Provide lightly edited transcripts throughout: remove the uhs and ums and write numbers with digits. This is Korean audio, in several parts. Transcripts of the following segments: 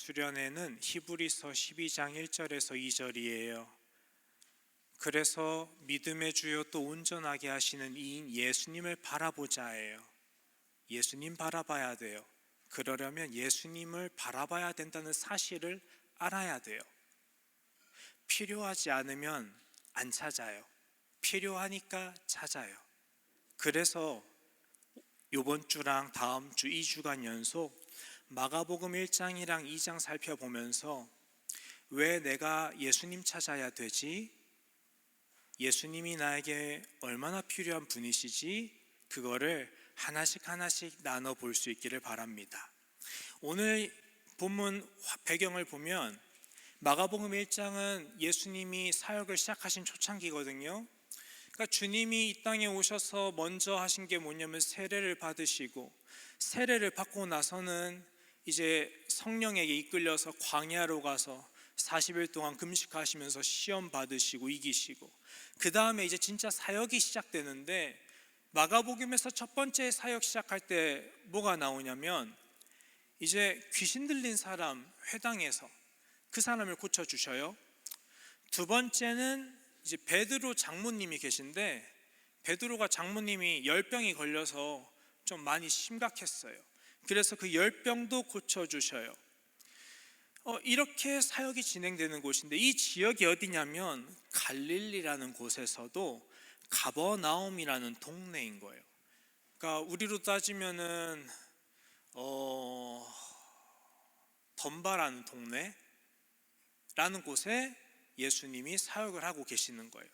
수련회는 히브리서 12장 1절에서 2절이에요. 그래서 믿음의 주요 또 온전하게 하시는 이인 예수님을 바라보자예요. 예수님 바라봐야 돼요. 그러려면 예수님을 바라봐야 된다는 사실을 알아야 돼요. 필요하지 않으면 안 찾아요. 필요하니까 찾아요. 그래서 이번 주랑 다음 주 2주간 연속 마가복음 1장이랑 2장 살펴보면서 왜 내가 예수님 찾아야 되지? 예수님이 나에게 얼마나 필요한 분이시지? 그거를 하나씩 나눠볼 수 있기를 바랍니다. 오늘 본문 배경을 보면 마가복음 1장은 예수님이 사역을 시작하신 초창기거든요. 그러니까 주님이 이 땅에 오셔서 먼저 하신 게 뭐냐면 세례를 받으시고, 세례를 받고 나서는 이제 성령에게 이끌려서 광야로 가서 40일 동안 금식하시면서 시험 받으시고 이기시고, 그 다음에 이제 진짜 사역이 시작되는데, 마가복음에서 첫 번째 사역 시작할 때 뭐가 나오냐면 이제 귀신 들린 사람 회당에서 그 사람을 고쳐주셔요. 두 번째는 이제 베드로 장모님이 계신데, 베드로가 장모님이 열병이 걸려서 좀 많이 심각했어요. 그래서 그 열병도 고쳐주셔요. 이렇게 사역이 진행되는 곳인데, 이 지역이 어디냐면 갈릴리라는 곳에서도 가버나움이라는 동네인 거예요. 그러니까 우리로 따지면은 덤바라는 동네라는 곳에 예수님이 사역을 하고 계시는 거예요.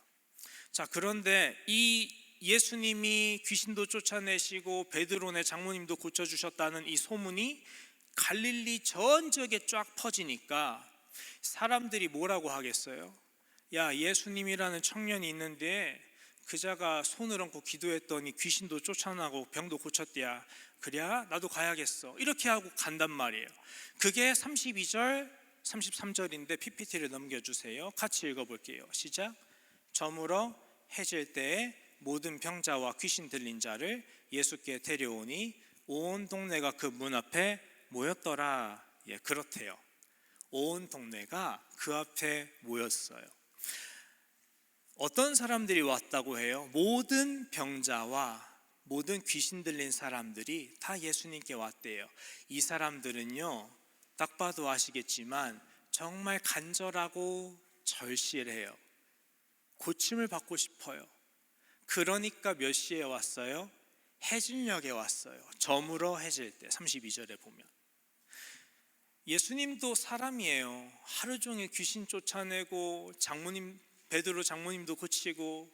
자, 그런데 이 예수님이 귀신도 쫓아내시고 베드로네 장모님도 고쳐주셨다는 이 소문이 갈릴리 전 지역에 쫙 퍼지니까 사람들이 뭐라고 하겠어요? 야, 예수님이라는 청년이 있는데 그자가 손을 얹고 기도했더니 귀신도 쫓아나고 병도 고쳤대야. 그래야 나도 가야겠어. 이렇게 하고 간단 말이에요. 그게 32절 33절인데 PPT를 넘겨주세요. 같이 읽어볼게요. 시작. 저물어 해질 때에 모든 병자와 귀신 들린 자를 예수께 데려오니 온 동네가 그 문 앞에 모였더라. 예, 그렇대요. 온 동네가 그 앞에 모였어요. 어떤 사람들이 왔다고 해요? 모든 병자와 모든 귀신 들린 사람들이 다 예수님께 왔대요. 이 사람들은요, 딱 봐도 아시겠지만 정말 간절하고 절실해요. 고침을 받고 싶어요. 그러니까 몇 시에 왔어요? 해질녘에 왔어요. 저물어 해질 때. 32절에 보면 예수님도 사람이에요. 하루 종일 귀신 쫓아내고 장모님, 베드로 장모님도 고치고,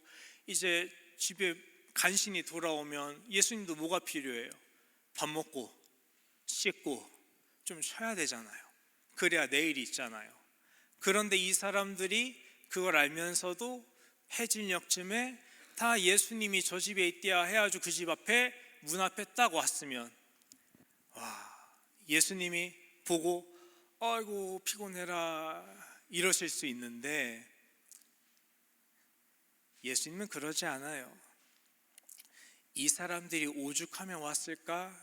이제 집에 간신히 돌아오면 예수님도 뭐가 필요해요? 밥 먹고 씻고 좀 쉬어야 되잖아요. 그래야 내일이 있잖아요. 그런데 이 사람들이 그걸 알면서도 해질녘쯤에 다 예수님이 저 집에 있대야 해가지고 그 집 앞에 문 앞에 딱 왔으면, 와, 예수님이 보고 아이고 피곤해라 이러실 수 있는데 예수님은 그러지 않아요. 이 사람들이 오죽하면 왔을까?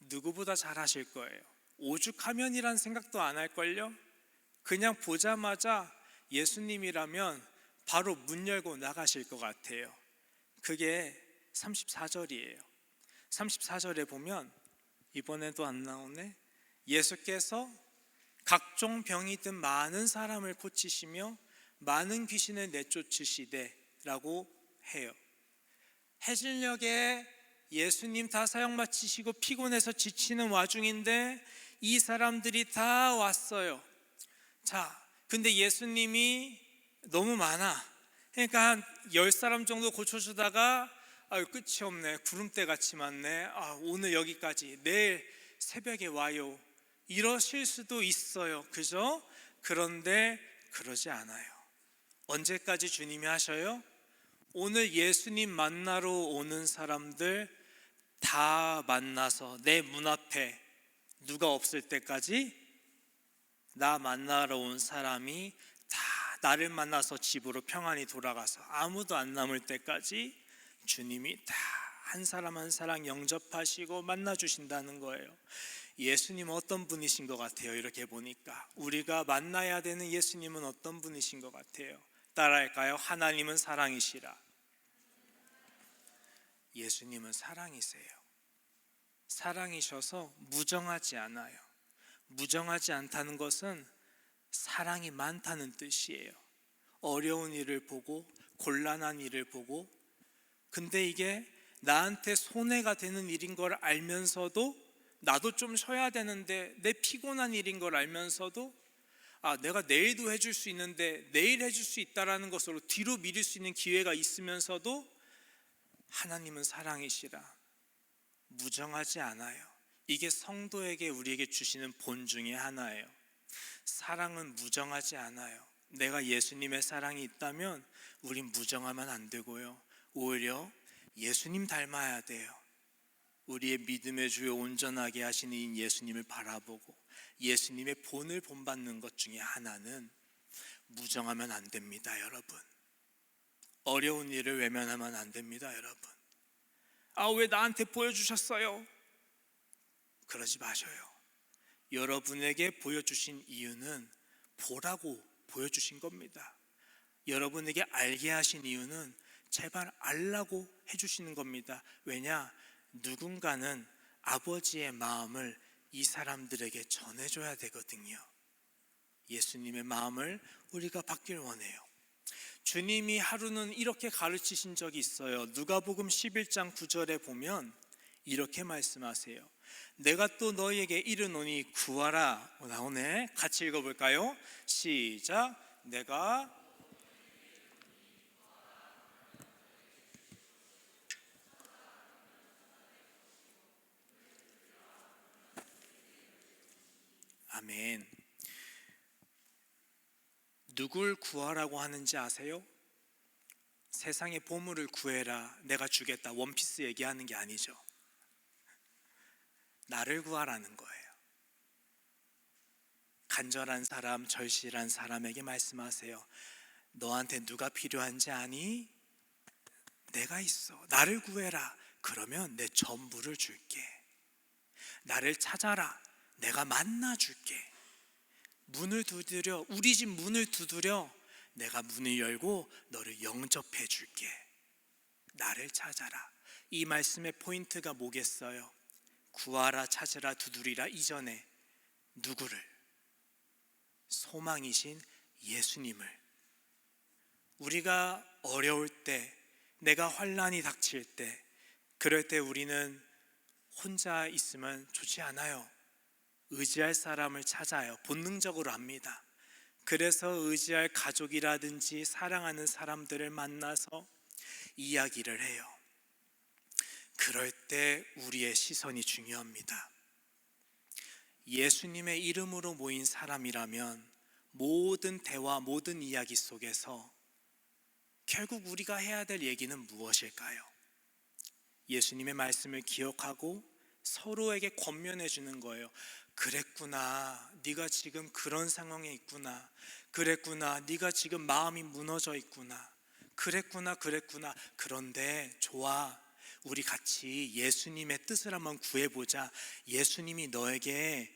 누구보다 잘 하실 거예요. 오죽하면이란 생각도 안 할걸요? 그냥 보자마자 예수님이라면 바로 문 열고 나가실 것 같아요. 그게 34절이에요. 34절에 보면, 이번에도 안 나오네. 예수께서 각종 병이든 많은 사람을 고치시며 많은 귀신을 내쫓으시되 라고 해요. 해질녘에 예수님 다 사역 마치시고 피곤해서 지치는 와중인데 이 사람들이 다 왔어요. 자, 근데 예수님이 너무 많아. 그러니까 한 10사람 정도 고쳐주다가 아유, 끝이 없네. 구름대 같이 많네. 오늘 여기까지, 내일 새벽에 와요. 이러실 수도 있어요. 그죠? 그런데 그러지 않아요. 언제까지 주님이 하셔요? 오늘 예수님 만나러 오는 사람들 다 만나서 내 문 앞에 누가 없을 때까지, 나 만나러 온 사람이 다 나를 만나서 집으로 평안히 돌아가서 아무도 안 남을 때까지 주님이 다 한 사람 한 사람 영접하시고 만나 주신다는 거예요. 예수님 어떤 분이신 것 같아요? 이렇게 보니까 우리가 만나야 되는 예수님은 어떤 분이신 것 같아요? 따라할까요? 하나님은 사랑이시라. 예수님은 사랑이세요. 사랑이셔서 무정하지 않아요. 무정하지 않다는 것은 사랑이 많다는 뜻이에요. 어려운 일을 보고 곤란한 일을 보고, 근데 이게 나한테 손해가 되는 일인 걸 알면서도, 나도 좀 쉬어야 되는데 내 피곤한 일인 걸 알면서도, 내가 내일도 해줄 수 있는데 내일 해줄 수 있다라는 것으로 뒤로 미룰 수 있는 기회가 있으면서도 하나님은 사랑이시라. 무정하지 않아요. 이게 성도에게 우리에게 주시는 본 중에 하나예요. 사랑은 무정하지 않아요. 내가 예수님의 사랑이 있다면 우린 무정하면 안 되고요, 오히려 예수님 닮아야 돼요. 우리의 믿음의 주요 온전하게 하시는 이 예수님을 바라보고 예수님의 본을 본받는 것 중에 하나는 무정하면 안 됩니다. 여러분, 어려운 일을 외면하면 안 됩니다. 여러분, 왜 나한테 보여주셨어요? 그러지 마셔요. 여러분에게 보여주신 이유는 보라고 보여주신 겁니다. 여러분에게 알게 하신 이유는 제발 알라고 해주시는 겁니다. 왜냐? 누군가는 아버지의 마음을 이 사람들에게 전해줘야 되거든요. 예수님의 마음을 우리가 받길 원해요. 주님이 하루는 이렇게 가르치신 적이 있어요. 누가복음 11장 9절에 보면 이렇게 말씀하세요. 내가 또 너희에게 이르노니 구하라. 나오네. 같이 읽어볼까요? 시작. 내가 아멘. 누굴 구하라고 하는지 아세요? 세상의 보물을 구해라, 내가 주겠다, 원피스 얘기하는 게 아니죠. 나를 구하라는 거예요. 간절한 사람, 절실한 사람에게 말씀하세요. 너한테 누가 필요한지 아니? 내가 있어. 나를 구해라. 그러면 내 전부를 줄게. 나를 찾아라. 내가 만나줄게. 문을 두드려, 우리 집 문을 두드려, 내가 문을 열고 너를 영접해 줄게. 나를 찾아라. 이 말씀의 포인트가 뭐겠어요? 구하라, 찾으라, 두드리라 이전에 누구를? 소망이신 예수님을. 우리가 어려울 때, 내가 환난이 닥칠 때, 그럴 때 우리는 혼자 있으면 좋지 않아요. 의지할 사람을 찾아요. 본능적으로 합니다. 그래서 의지할 가족이라든지 사랑하는 사람들을 만나서 이야기를 해요. 그럴 때 우리의 시선이 중요합니다. 예수님의 이름으로 모인 사람이라면 모든 대화, 모든 이야기 속에서 결국 우리가 해야 될 얘기는 무엇일까요? 예수님의 말씀을 기억하고 서로에게 권면해 주는 거예요. 그랬구나, 네가 지금 그런 상황에 있구나. 그랬구나, 네가 지금 마음이 무너져 있구나. 그랬구나. 그런데 좋아, 우리 같이 예수님의 뜻을 한번 구해보자. 예수님이 너에게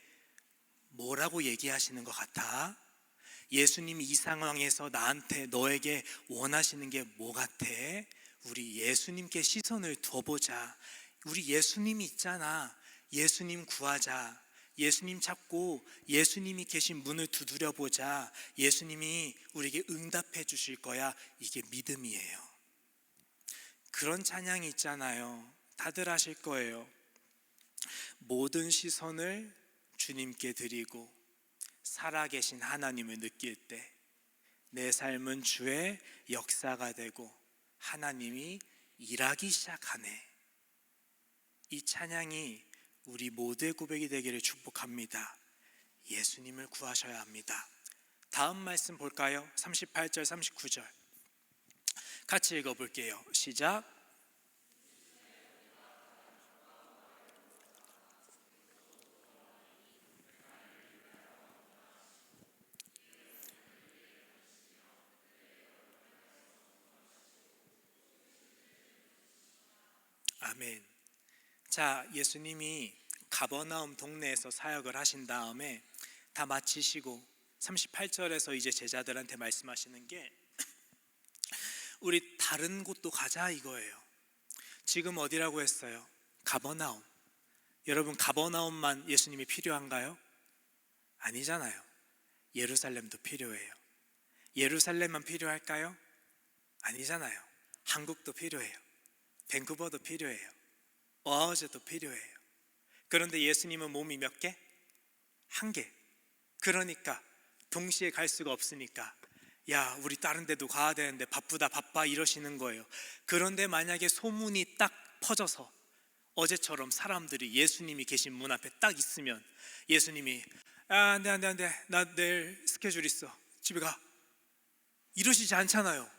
뭐라고 얘기하시는 것 같아? 예수님이 이 상황에서 나한테, 너에게 원하시는 게 뭐 같아? 우리 예수님께 시선을 둬보자. 우리 예수님이 있잖아. 예수님 구하자. 예수님 찾고 예수님이 계신 문을 두드려 보자. 예수님이 우리에게 응답해 주실 거야. 이게 믿음이에요. 그런 찬양이 있잖아요. 다들 아실 거예요. 모든 시선을 주님께 드리고 살아계신 하나님을 느낄 때 내 삶은 주의 역사가 되고 하나님이 일하기 시작하네. 이 찬양이 우리 모두의 고백이 되기를 축복합니다. 예수님을 구하셔야 합니다. 다음 말씀 볼까요? 38절 39절 같이 읽어볼게요. 시작. 아멘. 자, 예수님이 가버나움 동네에서 사역을 하신 다음에 다 마치시고 38절에서 이제 제자들한테 말씀하시는 게 우리 다른 곳도 가자 이거예요. 지금 어디라고 했어요? 가버나움. 여러분, 가버나움만 예수님이 필요한가요? 아니잖아요. 예루살렘도 필요해요. 예루살렘만 필요할까요? 아니잖아요. 한국도 필요해요. 밴쿠버도 필요해요. 오아우즈도 필요해요. 그런데 예수님은 몸이 몇 개? 한 개. 그러니까 동시에 갈 수가 없으니까 야, 우리 다른 데도 가야 되는데 바쁘다 바빠 이러시는 거예요. 그런데 만약에 소문이 딱 퍼져서 어제처럼 사람들이 예수님이 계신 문 앞에 딱 있으면 예수님이 안돼 나 내일 스케줄 있어 집에 가 이러시지 않잖아요.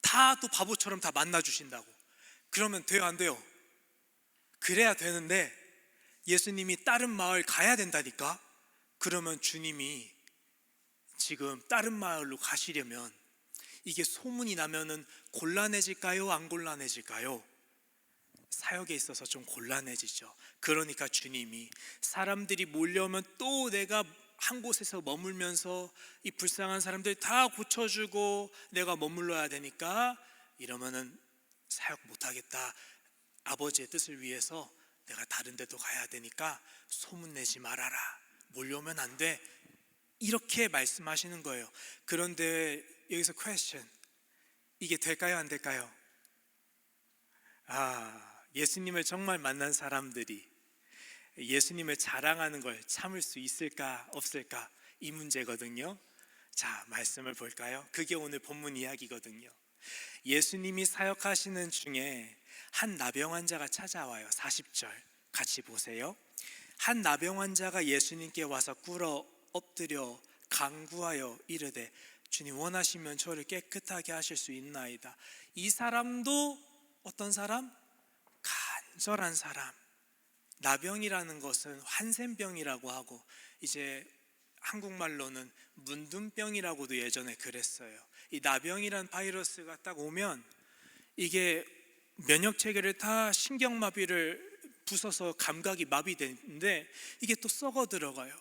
다 또 바보처럼 다 만나주신다고. 그러면 돼요 안 돼요? 그래야 되는데 예수님이 다른 마을 가야 된다니까. 그러면 주님이 지금 다른 마을로 가시려면 이게 소문이 나면은 곤란해질까요? 안 곤란해질까요? 사역에 있어서 좀 곤란해지죠. 그러니까 주님이 사람들이 몰려오면 또 내가 한 곳에서 머물면서 이 불쌍한 사람들 다 고쳐주고 내가 머물러야 되니까 이러면은 사역 못하겠다. 아버지의 뜻을 위해서 내가 다른 데도 가야 되니까 소문내지 말아라. 몰려오면 안 돼. 이렇게 말씀하시는 거예요. 그런데 여기서 퀘스천, 이게 될까요 안 될까요? 예수님을 정말 만난 사람들이 예수님을 자랑하는 걸 참을 수 있을까 없을까, 이 문제거든요. 자, 말씀을 볼까요? 그게 오늘 본문 이야기거든요. 예수님이 사역하시는 중에 한 나병 환자가 찾아와요. 40절 같이 보세요. 한 나병 환자가 예수님께 와서 꿇어 엎드려 간구하여 이르되 주님 원하시면 저를 깨끗하게 하실 수 있나이다. 이 사람도 어떤 사람? 간절한 사람. 나병이라는 것은 환센병이라고 하고 이제 한국말로는 문둥병이라고도 예전에 그랬어요. 이 나병이란 바이러스가 딱 오면 이게 면역 체계를 다 신경마비를 부숴서 감각이 마비되는데 이게 또 썩어 들어가요.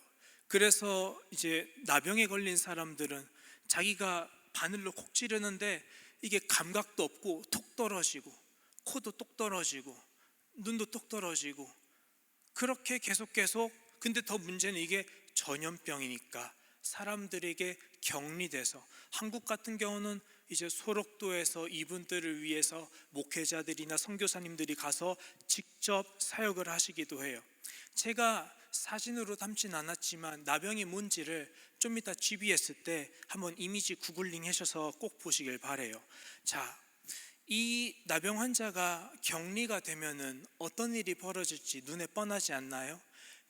그래서 이제 나병에 걸린 사람들은 자기가 바늘로 콕 찌르는데 이게 감각도 없고 톡 떨어지고 코도 똑 떨어지고 눈도 똑 떨어지고 그렇게 계속 근데 더 문제는 이게 전염병이니까 사람들에게 격리돼서 한국 같은 경우는 이제 소록도에서 이분들을 위해서 목회자들이나 선교사님들이 가서 직접 사역을 하시기도 해요. 제가 사진으로 담진 않았지만 나병이 뭔지를 좀 이따 GBS 때 한번 이미지 구글링 하셔서 꼭 보시길 바래요. 자, 이 나병 환자가 격리가 되면은 어떤 일이 벌어질지 눈에 뻔하지 않나요?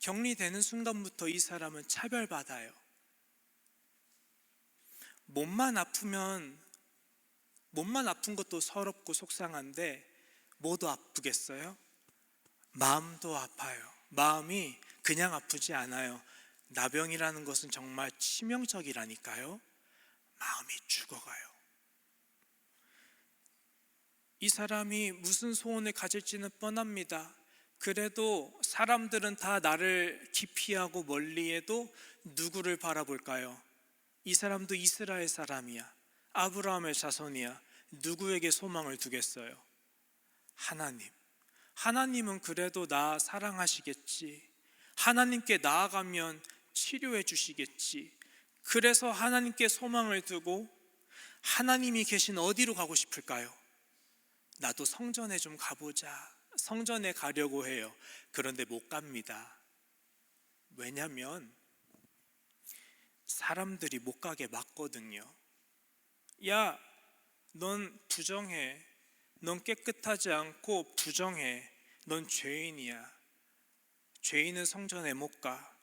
격리되는 순간부터 이 사람은 차별받아요. 몸만 아픈 것도 서럽고 속상한데 뭐도 아프겠어요? 마음도 아파요. 마음이 그냥 아프지 않아요. 나병이라는 것은 정말 치명적이라니까요. 마음이 죽어가요. 이 사람이 무슨 소원을 가질지는 뻔합니다. 그래도 사람들은 다 나를 기피하고 멀리해도 누구를 바라볼까요? 이 사람도 이스라엘 사람이야. 아브라함의 자손이야. 누구에게 소망을 두겠어요? 하나님. 하나님은 그래도 나 사랑하시겠지. 하나님께 나아가면 치료해 주시겠지. 그래서 하나님께 소망을 두고 하나님이 계신 어디로 가고 싶을까요? 나도 성전에 좀 가보자. 성전에 가려고 해요. 그런데 못 갑니다. 왜냐면 사람들이 못 가게 막거든요. 야, 넌 부정해. 넌 깨끗하지 않고 부정해. 넌 죄인이야. 죄인은 성전에 못 가.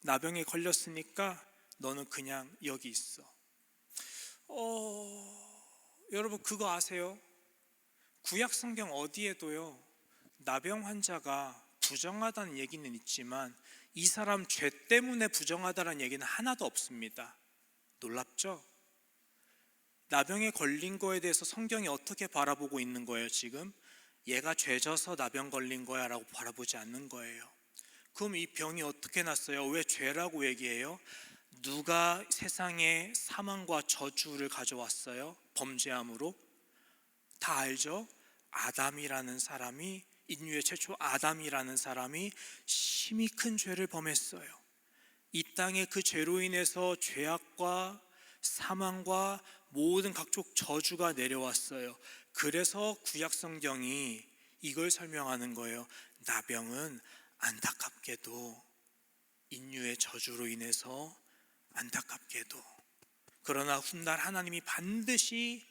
나병에 걸렸으니까 너는 그냥 여기 있어. 여러분 그거 아세요? 구약 성경 어디에도요 나병 환자가 부정하다는 얘기는 있지만 이 사람 죄 때문에 부정하다는 얘기는 하나도 없습니다. 놀랍죠? 나병에 걸린 거에 대해서 성경이 어떻게 바라보고 있는 거예요 지금? 얘가 죄져서 나병 걸린 거야 라고 바라보지 않는 거예요. 그럼 이 병이 어떻게 났어요? 왜 죄라고 얘기해요? 누가 세상에 사망과 저주를 가져왔어요? 범죄함으로? 다 알죠? 아담이라는 사람이, 인류의 최초 아담이라는 사람이 심히 큰 죄를 범했어요. 이 땅에 그 죄로 인해서 죄악과 사망과 모든 각종 저주가 내려왔어요. 그래서 구약 성경이 이걸 설명하는 거예요. 나병은 안타깝게도 인류의 저주로 인해서 안타깝게도, 그러나 훗날 하나님이 반드시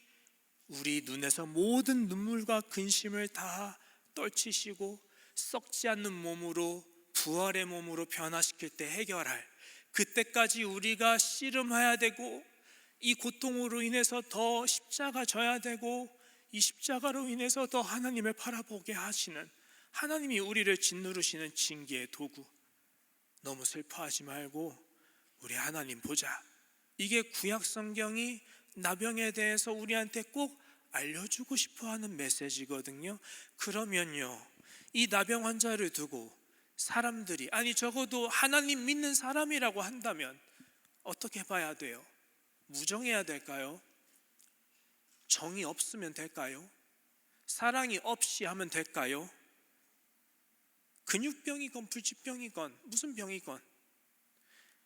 우리 눈에서 모든 눈물과 근심을 다 떨치시고 썩지 않는 몸으로, 부활의 몸으로 변화시킬 때 해결할, 그때까지 우리가 씨름해야 되고 이 고통으로 인해서 더 십자가 져야 되고 이 십자가로 인해서 더 하나님을 바라보게 하시는, 하나님이 우리를 짓누르시는 징계의 도구. 너무 슬퍼하지 말고 우리 하나님 보자. 이게 구약 성경이 나병에 대해서 우리한테 꼭 알려주고 싶어하는 메시지거든요. 그러면요, 이 나병 환자를 두고 사람들이, 아니 적어도 하나님 믿는 사람이라고 한다면 어떻게 봐야 돼요? 무정해야 될까요? 정이 없으면 될까요? 사랑이 없이 하면 될까요? 근육병이건 불치병이건 무슨 병이건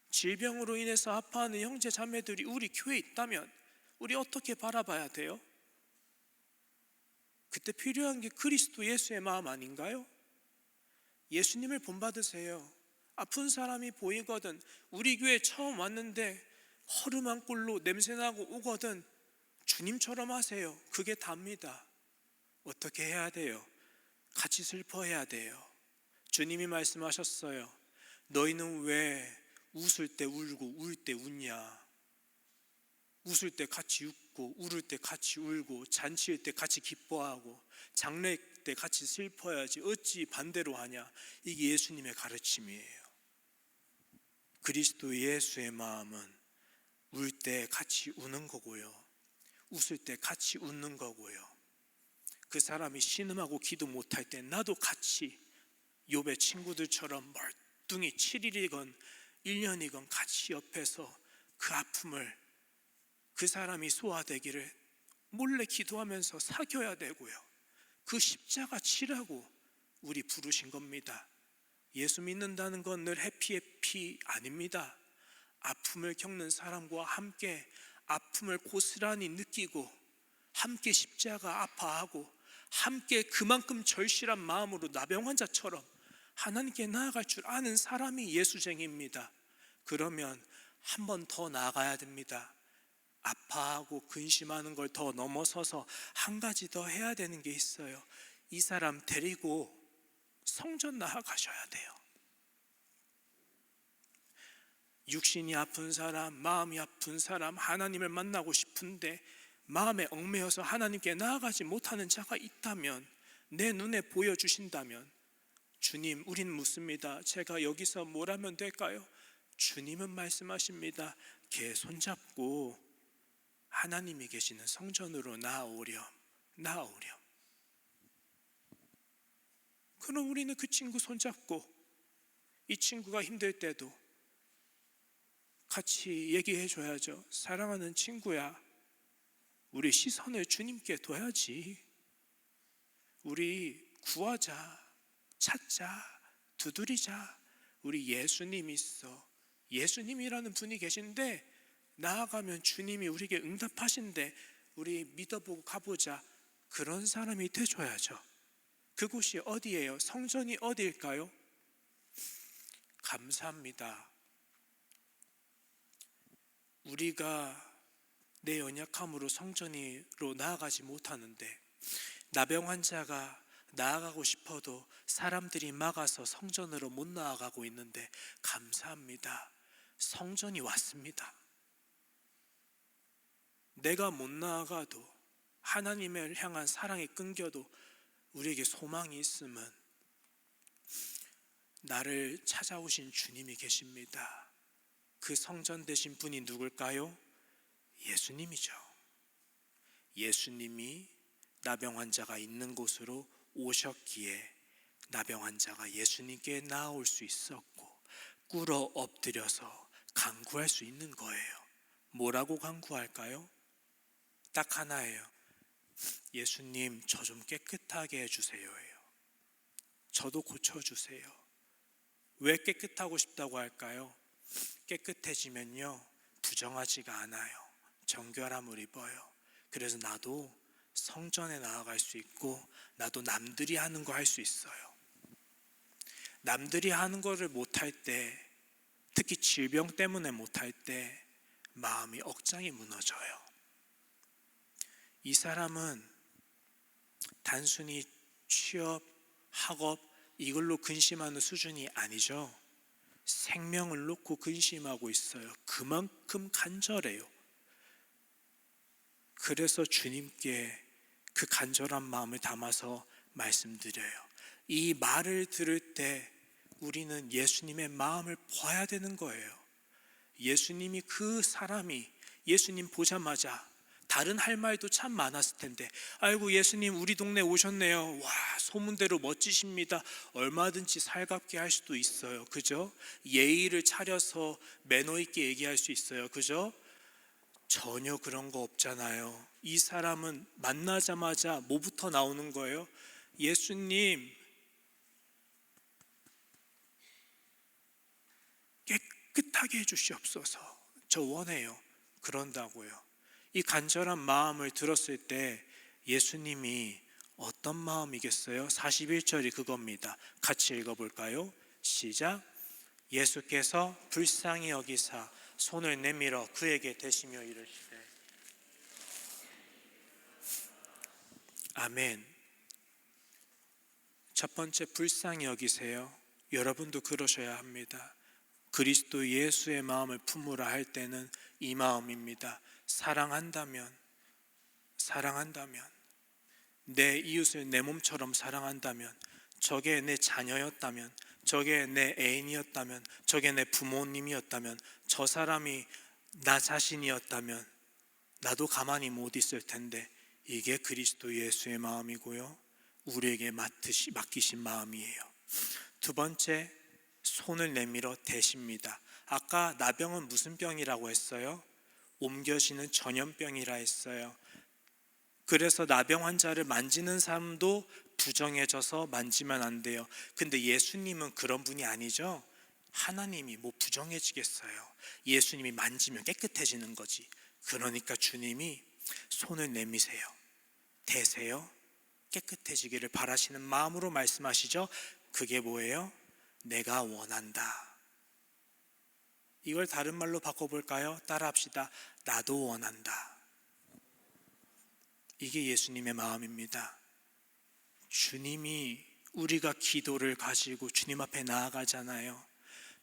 질병으로 인해서 아파하는 형제 자매들이 우리 교회에 있다면 우리 어떻게 바라봐야 돼요? 그때 필요한 게 그리스도 예수의 마음 아닌가요? 예수님을 본받으세요. 아픈 사람이 보이거든, 우리 교회 처음 왔는데 허름한 꼴로 냄새나고 오거든 주님처럼 하세요. 그게 답니다. 어떻게 해야 돼요? 같이 슬퍼해야 돼요. 주님이 말씀하셨어요. 너희는 왜 웃을 때 울고 울 때 웃냐? 웃을 때 같이 웃고 울을 때 같이 울고 잔치일 때 같이 기뻐하고 장례 때 같이 슬퍼야지 어찌 반대로 하냐? 이게 예수님의 가르침이에요. 그리스도 예수의 마음은 울 때 같이 우는 거고요, 웃을 때 같이 웃는 거고요. 그 사람이 신음하고 기도 못할 때 나도 같이 욥의 친구들처럼 멀뚱히 7일이건 1년이건 같이 옆에서 그 아픔을, 그 사람이 소화되기를 몰래 기도하면서 사겨야 되고요. 그 십자가 치라고 우리 부르신 겁니다. 예수 믿는다는 건 늘 해피 아닙니다. 아픔을 겪는 사람과 함께 아픔을 고스란히 느끼고 함께 십자가 아파하고 함께 그만큼 절실한 마음으로 나병 환자처럼 하나님께 나아갈 줄 아는 사람이 예수쟁이입니다. 그러면 한 번 더 나아가야 됩니다. 아파하고 근심하는 걸 더 넘어서서 한 가지 더 해야 되는 게 있어요. 이 사람 데리고 성전 나아가셔야 돼요. 육신이 아픈 사람, 마음이 아픈 사람, 하나님을 만나고 싶은데 마음에 얽매여서 하나님께 나아가지 못하는 자가 있다면, 내 눈에 보여주신다면, 주님, 우린 묻습니다. 제가 여기서 뭘 하면 될까요? 주님은 말씀하십니다. 걔 손잡고 하나님이 계시는 성전으로 나아오렴. 그럼 우리는 그 친구 손잡고 이 친구가 힘들 때도 같이 얘기해 줘야죠. 사랑하는 친구야, 우리 시선을 주님께 둬야지. 우리 구하자, 찾자, 두드리자. 우리 예수님 있어. 예수님이라는 분이 계신데 나아가면 주님이 우리에게 응답하신대. 우리 믿어보고 가보자. 그런 사람이 돼줘야죠. 그곳이 어디예요? 성전이 어디일까요? 감사합니다. 우리가 내 연약함으로 성전으로 나아가지 못하는데, 나병 환자가 나아가고 싶어도 사람들이 막아서 성전으로 못 나아가고 있는데 감사합니다. 성전이 왔습니다. 내가 못 나아가도 하나님을 향한 사랑이 끊겨도 우리에게 소망이 있으면 나를 찾아오신 주님이 계십니다. 그 성전 되신 분이 누굴까요? 예수님이죠. 예수님이 나병 환자가 있는 곳으로 오셨기에 나병 환자가 예수님께 나아올 수 있었고 꿇어 엎드려서 간구할 수 있는 거예요. 뭐라고 간구할까요? 딱 하나예요. 예수님, 저 좀 깨끗하게 해주세요예요. 저도 고쳐주세요. 왜 깨끗하고 싶다고 할까요? 깨끗해지면요, 부정하지가 않아요. 정결함을 입어요. 그래서 나도 성전에 나아갈 수 있고 나도 남들이 하는 거 할 수 있어요. 남들이 하는 거를 못할 때, 특히 질병 때문에 못할 때 마음이 억장이 무너져요. 이 사람은 단순히 취업, 학업 이걸로 근심하는 수준이 아니죠. 생명을 놓고 근심하고 있어요. 그만큼 간절해요. 그래서 주님께 그 간절한 마음을 담아서 말씀드려요. 이 말을 들을 때 우리는 예수님의 마음을 봐야 되는 거예요. 예수님이 그 사람이 예수님 보자마자 다른 할 말도 참 많았을 텐데, 아이고 예수님 우리 동네 오셨네요. 와, 소문대로 멋지십니다. 얼마든지 살갑게 할 수도 있어요. 그죠? 예의를 차려서 매너 있게 얘기할 수 있어요. 그죠? 전혀 그런 거 없잖아요. 이 사람은 만나자마자 뭐부터 나오는 거예요? 예수님, 깨끗하게 해주시옵소서. 저 원해요. 그런다고요. 이 간절한 마음을 들었을 때 예수님이 어떤 마음이겠어요? 41절이 그겁니다. 같이 읽어볼까요? 시작. 예수께서 불쌍히 여기사 손을 내밀어 그에게 대시며 이르시되. 아멘. 첫 번째, 불쌍히 여기세요. 여러분도 그러셔야 합니다. 그리스도 예수의 마음을 품으라 할 때는 이 마음입니다. 사랑한다면 내 이웃을 내 몸처럼 사랑한다면, 저게 내 자녀였다면, 저게 내 애인이었다면, 저게 내 부모님이었다면, 저 사람이 나 자신이었다면 나도 가만히 못 있을 텐데, 이게 그리스도 예수의 마음이고요, 우리에게 맡기신 마음이에요. 두 번째, 손을 내밀어 대십니다. 아까 나병은 무슨 병이라고 했어요? 옮겨지는 전염병이라 했어요. 그래서 나병 환자를 만지는 사람도 부정해져서 만지면 안 돼요. 근데 예수님은 그런 분이 아니죠. 하나님이 뭐 부정해지겠어요. 예수님이 만지면 깨끗해지는 거지. 그러니까 주님이 손을 내미세요. 대세요. 깨끗해지기를 바라시는 마음으로 말씀하시죠. 그게 뭐예요? 내가 원한다. 이걸 다른 말로 바꿔볼까요? 따라합시다. 나도 원한다. 이게 예수님의 마음입니다. 주님이 우리가 기도를 가지고 주님 앞에 나아가잖아요.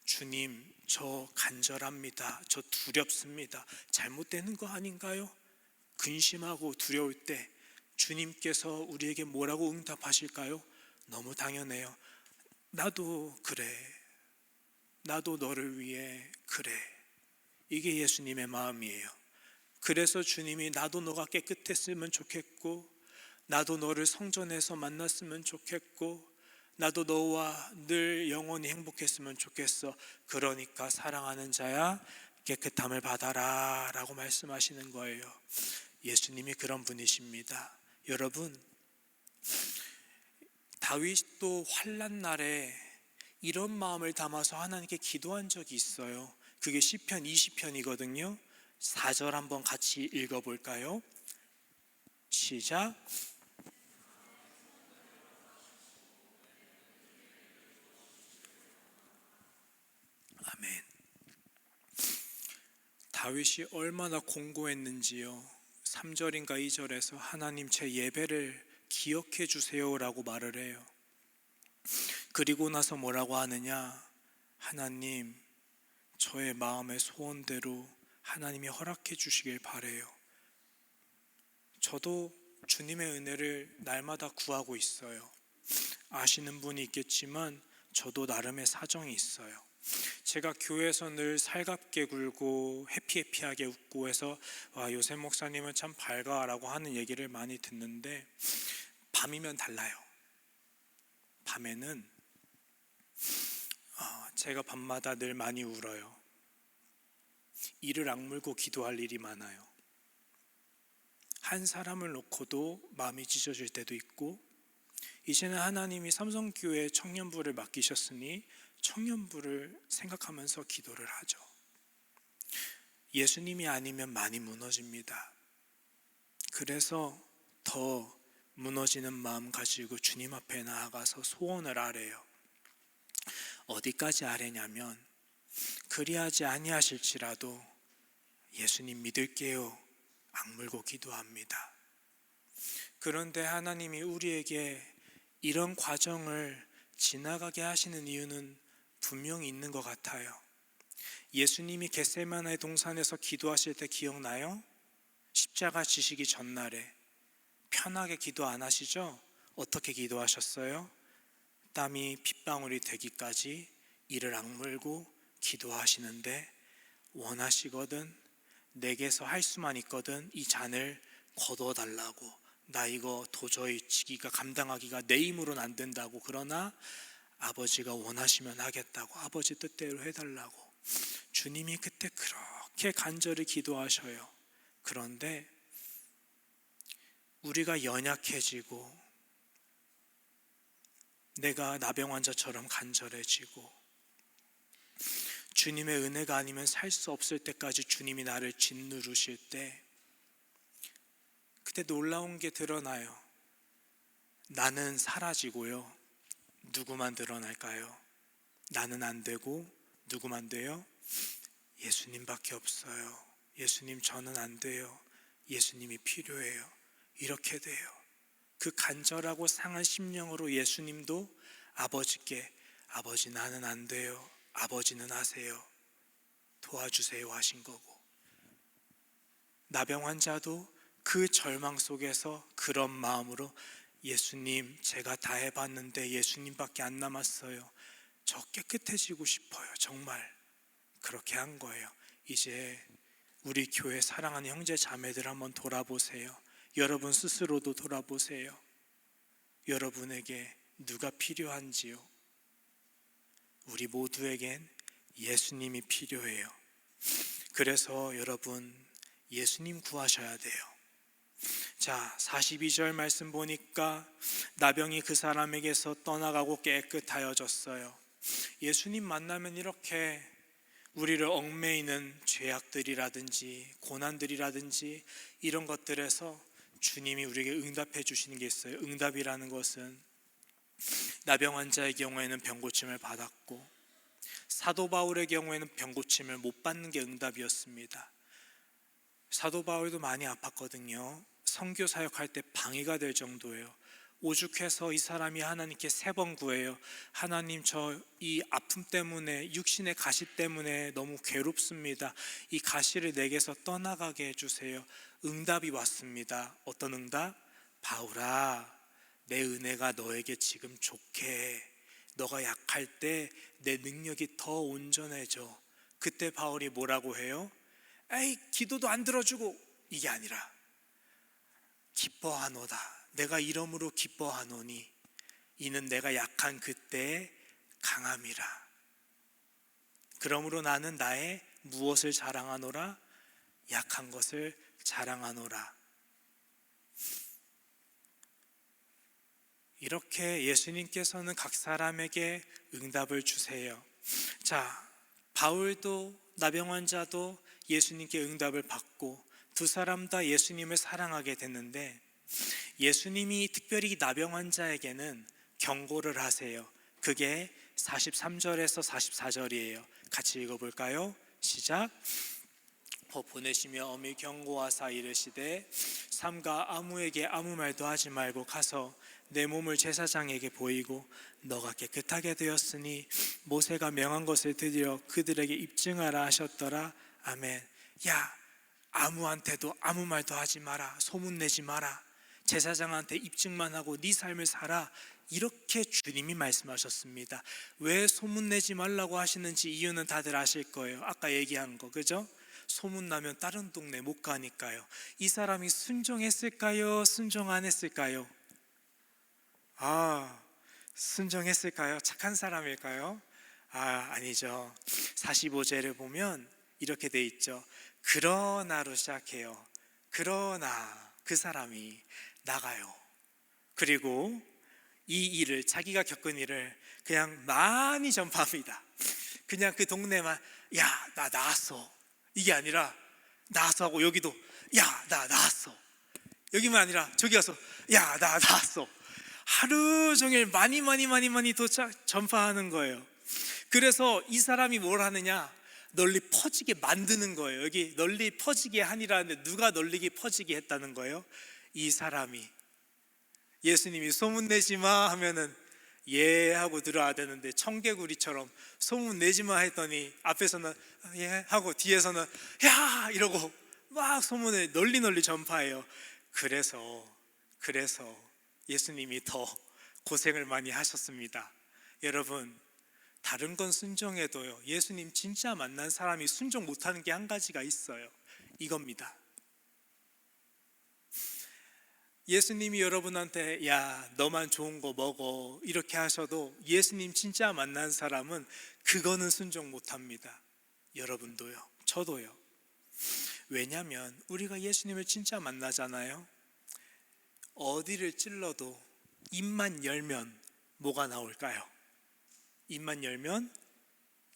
주님, 저 간절합니다. 저 두렵습니다. 잘못되는 거 아닌가요? 근심하고 두려울 때 주님께서 우리에게 뭐라고 응답하실까요? 너무 당연해요. 나도 그래. 나도 너를 위해 그래. 이게 예수님의 마음이에요. 그래서 주님이 나도 너가 깨끗했으면 좋겠고, 나도 너를 성전에서 만났으면 좋겠고, 나도 너와 늘 영원히 행복했으면 좋겠어. 그러니까 사랑하는 자야 깨끗함을 받아라 라고 말씀하시는 거예요. 예수님이 그런 분이십니다. 여러분, 다윗도 환난 날에 이런 마음을 담아서 하나님께 기도한 적이 있어요. 그게 시편 20편이거든요 4절 한번 같이 읽어볼까요? 시작. 아멘. 다윗이 얼마나 공고했는지요. 3절인가 2절에서 하나님 제 예배를 기억해 주세요라고 말을 해요. 그리고 나서 뭐라고 하느냐? 하나님, 저의 마음의 소원대로 하나님이 허락해 주시길 바래요. 저도 주님의 은혜를 날마다 구하고 있어요. 아시는 분이 있겠지만 저도 나름의 사정이 있어요. 제가 교회에서 늘 살갑게 굴고 해피해피하게 웃고 해서 와, 요셉 목사님은 참 밝아 라고 하는 얘기를 많이 듣는데 밤이면 달라요. 밤에는 제가 밤마다 늘 많이 울어요. 이를 악물고 기도할 일이 많아요. 한 사람을 놓고도 마음이 찢어질 때도 있고, 이제는 하나님이 삼성교회 청년부를 맡기셨으니 청년부를 생각하면서 기도를 하죠. 예수님이 아니면 많이 무너집니다. 그래서 더 무너지는 마음 가지고 주님 앞에 나아가서 소원을 아래요. 어디까지 아뢰냐면, 그리하지 아니하실지라도 예수님 믿을게요 악물고 기도합니다. 그런데 하나님이 우리에게 이런 과정을 지나가게 하시는 이유는 분명히 있는 것 같아요. 예수님이 겟세마네 동산에서 기도하실 때 기억나요? 십자가 지시기 전날에 편하게 기도 안 하시죠? 어떻게 기도하셨어요? 땀이 핏방울이 되기까지 이를 악물고 기도하시는데, 원하시거든, 내게서 할 수만 있거든 이 잔을 거둬달라고, 나 이거 도저히 지기가 감당하기가 내 힘으로는 안 된다고, 그러나 아버지가 원하시면 하겠다고, 아버지 뜻대로 해달라고 주님이 그때 그렇게 간절히 기도하셔요. 그런데 우리가 연약해지고 내가 나병 환자처럼 간절해지고 주님의 은혜가 아니면 살 수 없을 때까지 주님이 나를 짓누르실 때, 그때 놀라운 게 드러나요. 나는 사라지고요, 누구만 드러날까요? 나는 안 되고 누구만 돼요? 예수님밖에 없어요. 예수님, 저는 안 돼요. 예수님이 필요해요. 이렇게 돼요. 그 간절하고 상한 심령으로 예수님도 아버지께, 아버지 나는 안 돼요, 아버지는 하세요, 도와주세요 하신 거고, 나병 환자도 그 절망 속에서 그런 마음으로, 예수님 제가 다 해봤는데 예수님밖에 안 남았어요, 저 깨끗해지고 싶어요, 정말. 그렇게 한 거예요. 이제 우리 교회 사랑하는 형제 자매들 한번 돌아보세요. 여러분 스스로도 돌아보세요. 여러분에게 누가 필요한지요? 우리 모두에겐 예수님이 필요해요. 그래서 여러분, 예수님 구하셔야 돼요. 자, 42절 말씀 보니까 나병이 그 사람에게서 떠나가고 깨끗하여졌어요. 예수님 만나면 이렇게 우리를 얽매이는 죄악들이라든지 고난들이라든지 이런 것들에서 주님이 우리에게 응답해 주시는 게 있어요. 응답이라는 것은 나병 환자의 경우에는 병고침을 받았고, 사도 바울의 경우에는 병고침을 못 받는 게 응답이었습니다. 사도 바울도 많이 아팠거든요. 선교 사역할 때 방해가 될 정도예요. 오죽해서 이 사람이 하나님께 3번 구해요. 하나님, 저 이 아픔 때문에, 육신의 가시 때문에 너무 괴롭습니다. 이 가시를 내게서 떠나가게 해주세요. 응답이 왔습니다. 어떤 응답? 바울아, 내 은혜가 너에게 지금 좋게, 너가 약할 때 내 능력이 더 온전해져. 그때 바울이 뭐라고 해요? 에이, 기도도 안 들어주고, 이게 아니라 기뻐하노다. 내가 이러므로 기뻐하노니 이는 내가 약한 그때의 강함이라. 그러므로 나는 나의 무엇을 자랑하노라? 약한 것을 자랑하노라. 이렇게 예수님께서는 각 사람에게 응답을 주세요. 자, 바울도 나병 환자도 예수님께 응답을 받고 두 사람 다 예수님을 사랑하게 됐는데, 예수님이 특별히 나병 환자에게는 경고를 하세요. 그게 43절에서 44절이에요. 같이 읽어볼까요? 시작. 보내시며 엄히 경고하사 이르시되, 삼가 아무에게 아무 말도 하지 말고 가서 내 몸을 제사장에게 보이고, 너가 깨끗하게 되었으니 모세가 명한 것을 드리러 그들에게 입증하라 하셨더라. 아멘. 야, 아무한테도 아무 말도 하지 마라. 소문내지 마라. 제사장한테 입증만 하고 네 삶을 살아. 이렇게 주님이 말씀하셨습니다. 왜 소문내지 말라고 하시는지 이유는 다들 아실 거예요. 아까 얘기한 거, 그죠? 소문나면 다른 동네 못 가니까요. 이 사람이 순종했을까요? 순종 안 했을까요? 순종했을까요? 착한 사람일까요? 아니죠. 45제를 보면 이렇게 돼 있죠. 그러나로 시작해요. 그러나 그 사람이 나가요. 그리고 이 일을, 자기가 겪은 일을 그냥 많이 전파합니다. 그냥 그 동네만 야, 나 나았어, 이게 아니라 나았어 하고, 여기도 야, 나 나았어, 여기만 아니라 저기 가서 야, 나 나았어. 하루 종일 많이 전파하는 거예요. 그래서 이 사람이 뭘 하느냐, 널리 퍼지게 만드는 거예요. 여기 널리 퍼지게 하니라는데 누가 널리 퍼지게 했다는 거예요? 이 사람이. 예수님이 소문내지 마 하면은 예 하고 들어야 되는데, 청개구리처럼 소문내지 마 했더니 앞에서는 예 하고 뒤에서는 야 이러고 막 소문을 널리 전파해요. 그래서 예수님이 더 고생을 많이 하셨습니다. 여러분, 다른 건 순종해도요, 예수님 진짜 만난 사람이 순종 못하는 게 한 가지가 있어요. 이겁니다. 예수님이 여러분한테 야, 너만 좋은 거 먹어 이렇게 하셔도 예수님 진짜 만난 사람은 그거는 순종 못합니다. 여러분도요, 저도요. 왜냐하면 우리가 예수님을 진짜 만나잖아요. 어디를 찔러도 입만 열면 뭐가 나올까요? 입만 열면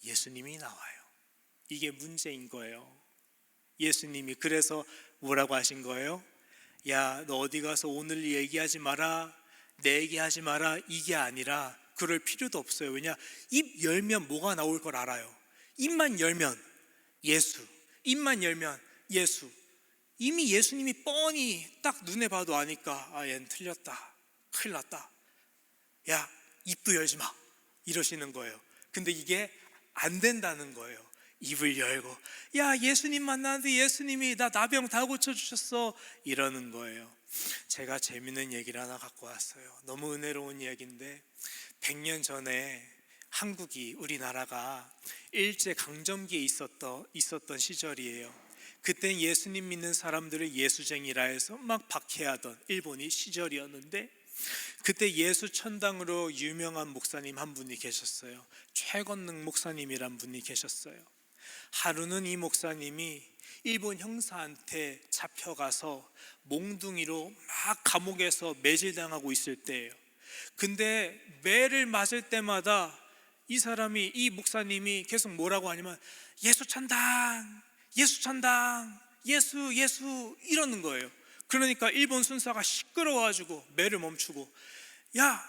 예수님이 나와요. 이게 문제인 거예요. 예수님이 그래서 뭐라고 하신 거예요? 야, 너 어디 가서 오늘 얘기하지 마라, 내 얘기하지 마라, 이게 아니라 그럴 필요도 없어요. 왜냐? 입 열면 뭐가 나올 걸 알아요. 입만 열면 예수, 입만 열면 예수. 이미 예수님이 뻔히 딱 눈에 봐도 아니까 얘는 틀렸다, 큰일 났다, 야 입도 열지 마 이러시는 거예요. 근데 이게 안 된다는 거예요. 입을 열고 야, 예수님 만나는데 예수님이 나 나병 다 고쳐주셨어 이러는 거예요. 제가 재밌는 얘기를 하나 갖고 왔어요. 너무 은혜로운 이야기인데, 100년 전에 한국이, 우리나라가 일제강점기에 있었던 시절이에요. 그땐 예수님 믿는 사람들을 예수쟁이라 해서 막 박해하던 일본이 시절이었는데, 그때 예수 천당으로 유명한 목사님 한 분이 계셨어요. 최건능 목사님이란 분이 계셨어요. 하루는 이 목사님이 일본 형사한테 잡혀가서 몽둥이로 막 감옥에서 매질당하고 있을 때예요. 근데 매를 맞을 때마다 이 목사님이 계속 뭐라고 하냐면 예수 천당, 예수 천당, 예수 이러는 거예요. 그러니까 일본 순사가 시끄러워가지고 매를 멈추고 야,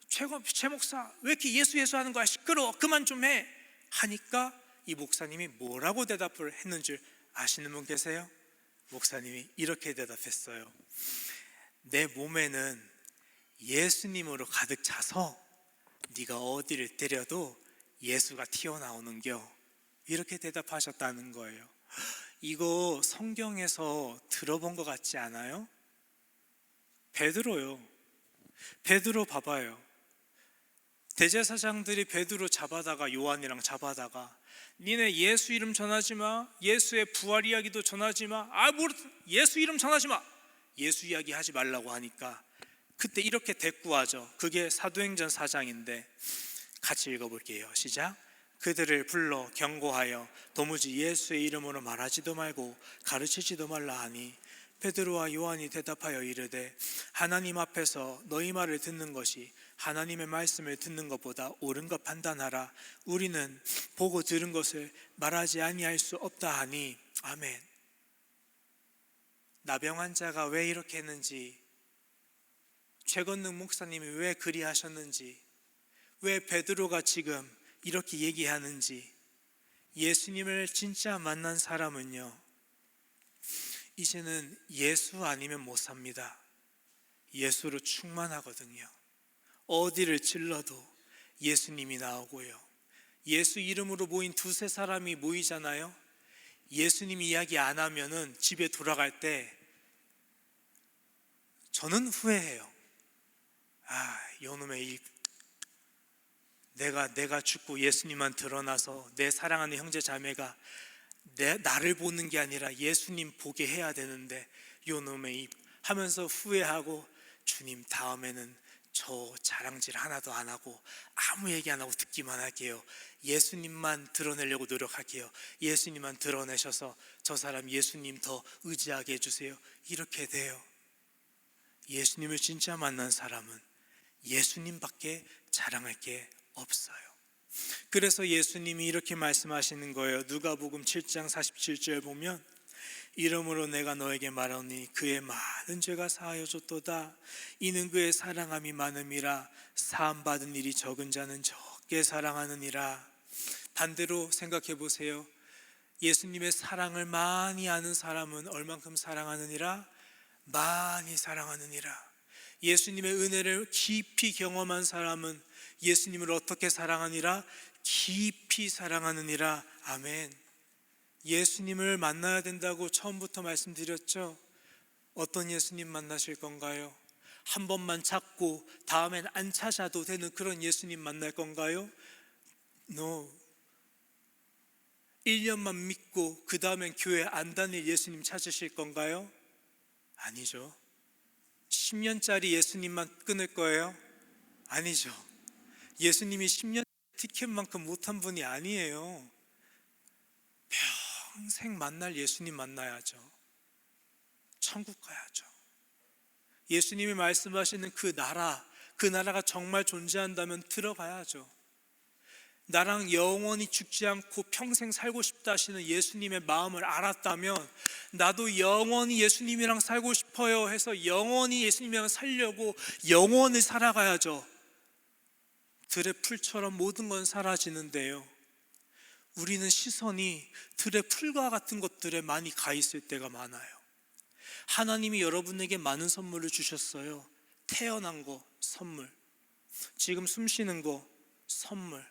최 목사 왜 이렇게 예수 하는 거야, 시끄러워, 그만 좀 해 하니까 이 목사님이 뭐라고 대답을 했는지 아시는 분 계세요? 목사님이 이렇게 대답했어요. 내 몸에는 예수님으로 가득 차서 네가 어디를 때려도 예수가 튀어나오는겨, 이렇게 대답하셨다는 거예요. 이거 성경에서 들어본 것 같지 않아요? 베드로요. 베드로 봐봐요. 대제사장들이 베드로 잡아다가, 요한이랑 잡아다가 니네 예수 이름 전하지 마, 예수의 부활 이야기도 전하지 마, 예수 이름 전하지 마, 예수 이야기 하지 말라고 하니까 그때 이렇게 대꾸하죠. 그게 사도행전 4장인데 같이 읽어볼게요. 시작. 그들을 불러 경고하여 도무지 예수의 이름으로 말하지도 말고 가르치지도 말라 하니, 베드로와 요한이 대답하여 이르되 하나님 앞에서 너희 말을 듣는 것이 하나님의 말씀을 듣는 것보다 옳은 것 판단하라. 우리는 보고 들은 것을 말하지 아니할 수 없다 하니. 아멘. 나병 환자가 왜 이렇게 했는지, 최건능 목사님이 왜 그리 하셨는지, 왜 베드로가 지금 이렇게 얘기하는지, 예수님을 진짜 만난 사람은요, 이제는 예수 아니면 못 삽니다. 예수로 충만하거든요. 어디를 찔러도 예수님이 나오고요. 예수 이름으로 모인 두세 사람이 모이잖아요. 예수님 이야기 안 하면은 집에 돌아갈 때 저는 후회해요. 요놈의 입, 내가 죽고 예수님만 드러나서 내 사랑하는 형제 자매가 나를 보는 게 아니라 예수님 보게 해야 되는데 요놈의 입 하면서 후회하고, 주님 다음에는 저 자랑질 하나도 안 하고 아무 얘기 안 하고 듣기만 할게요. 예수님만 드러내려고 노력할게요. 예수님만 드러내셔서 저 사람 예수님 더 의지하게 해주세요. 이렇게 돼요. 예수님을 진짜 만난 사람은 예수님밖에 자랑할 게 없어요. 그래서 예수님이 이렇게 말씀하시는 거예요. 누가복음 7장 47절 보면 이러므로 내가 너에게 말하노니 그의 많은 죄가 사하여졌도다. 이는 그의 사랑함이 많음이라. 사함받은 일이 적은 자는 적게 사랑하느니라. 반대로 생각해 보세요. 예수님의 사랑을 많이 아는 사람은 얼만큼 사랑하느니라? 많이 사랑하느니라. 예수님의 은혜를 깊이 경험한 사람은 예수님을 어떻게 사랑하니라? 깊이 사랑하느니라. 아멘. 예수님을 만나야 된다고 처음부터 말씀드렸죠. 어떤 예수님 만나실 건가요? 한 번만 찾고 다음엔 안 찾아도 되는 그런 예수님 만날 건가요? No. 1년만 믿고 그 다음엔 교회 안 다닐 예수님 찾으실 건가요? 아니죠. 10년짜리 예수님만 끊을 거예요? 아니죠. 예수님이 10년 티켓만큼 못한 분이 아니에요. 평생 만날 예수님 만나야죠. 천국 가야죠. 예수님이 말씀하시는 그 나라가 정말 존재한다면 들어가야죠. 나랑 영원히 죽지 않고 평생 살고 싶다 하시는 예수님의 마음을 알았다면 나도 영원히 예수님이랑 살고 싶어요 해서 영원히 예수님이랑 살려고 영원히 살아가야죠. 들의 풀처럼 모든 건 사라지는데요, 우리는 시선이 들의 풀과 같은 것들에 많이 가 있을 때가 많아요. 하나님이 여러분에게 많은 선물을 주셨어요. 태어난 거 선물, 지금 숨 쉬는 거 선물,